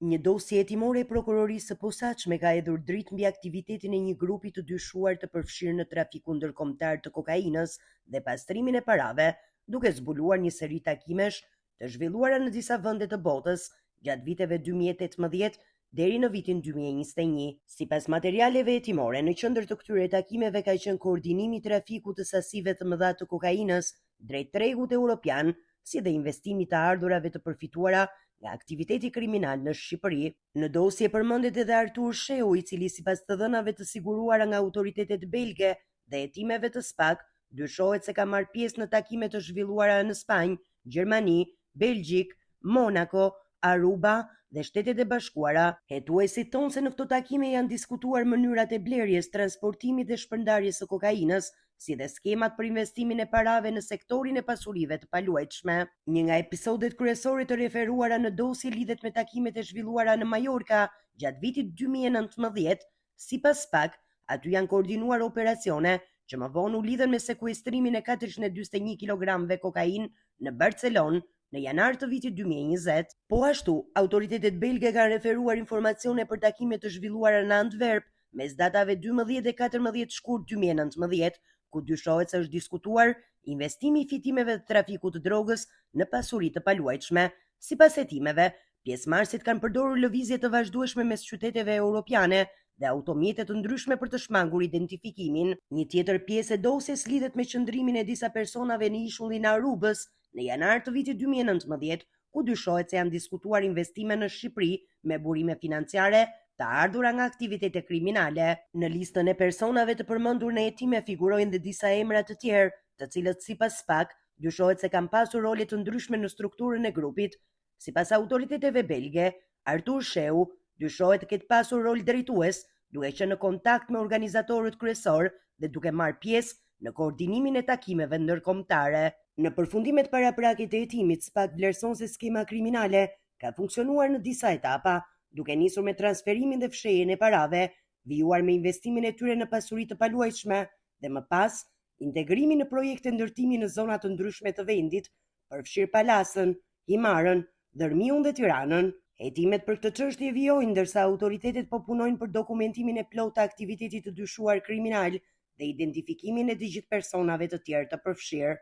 Një dosje hetimore e prokurorisë së posaçme ka hedhur dritë mbi aktivitetin e një grupi të dyshuar të përfshirë në trafikun ndërkombëtar të kokainës dhe pastrimin e parave, duke zbuluar një seri takimesh të zhvilluara në disa vende të botës gjatë viteve 2018 deri në vitin 2021. Sipas materialeve hetimore, në qendër të këtyre takimeve ka qenë koordinimi i trafikut të sasive të mëdha të kokainës drejt tregut evropian, si dhe investimi të ardhurave të përfituara nga aktiviteti kriminal në Shqipëri. Në dosje përmendet edhe Artur Sheu, i cili sipas të dhënave të siguruara nga autoritetet belge dhe hetimeve të SPAK, dyshohet se ka marrë pjesë në takime të zhvilluara në Spanjë, Gjermani, Belgjik, Monako, Aruba dhe Shtetet e Bashkuara. Hetuesit thonë se në këto takime janë diskutuar mënyrat e blerjes, transportimit dhe shpërndarjes së kokainës, si dhe skemat për investimin e parave në sektorin e pasurive të paluajtshme. Një nga episodet kryesore të referuara në dosje lidhet me takimet e zhvilluara në Majorka gjatë vitit 2019, sipas SPAK, aty janë koordinuar operacione që më vonë u lidhen me sekuestrimin e 441 kg kokainë në Barcelonë në janar të vitit 2020. Po ashtu, autoritetet belge kanë referuar informacione për takime të zhvilluara në Antwerp mes datave 12 dhe 14 shkurt 2019, ku dyshohet se është diskutuar investimi i fitimeve të trafikut të drogës në pasuri të paluajtshme. Sipas hetimeve, pjesëmarrësit kanë përdorur lëvizje të vazhdueshme mes qyteteve europiane dhe automjete të ndryshme për të shmangur identifikimin. Një tjetër pjesë e dosjes lidhet me qëndrimin e disa personave në ishullin e Arubës në janar të vitit 2019, ku dyshohet se janë diskutuar investime në Shqipëri me burime financiare të ardhura nga aktivitete kriminale. Në listën e personave të përmendur në hetime figurojnë dhe disa emra të tjerë, të cilët sipas SPAK dyshohet se kanë pasur role të ndryshme në strukturën e grupit. Sipas autoriteteve belge, Artur Sheu dyshohet të ketë pasur rol drejtues, duke qenë në kontakt me organizatorët kryesor dhe duke marrë pjesë në koordinimin e takimeve ndërkombëtare. Në përfundimet paraprake të hetimit, SPAK vlerëson se skema kriminale ka funksionuar në disa etapa, duke nisur me transferimin dhe fshehjen e parave, vijuar me investimin e tyre në pasuri të paluajtshme dhe më pas integrimin në projekte ndërtimi në zona të ndryshme të vendit, përfshirë Palasën, Himarën, Dërmiun dhe Tiranën. Hetimet për këtë çështje vijojnë ndërsa autoritetet po punojnë për dokumentimin e plotë të aktivitetit të dyshuar kriminal dhe identifikimin e të gjithë personave të tjerë të përfshirë.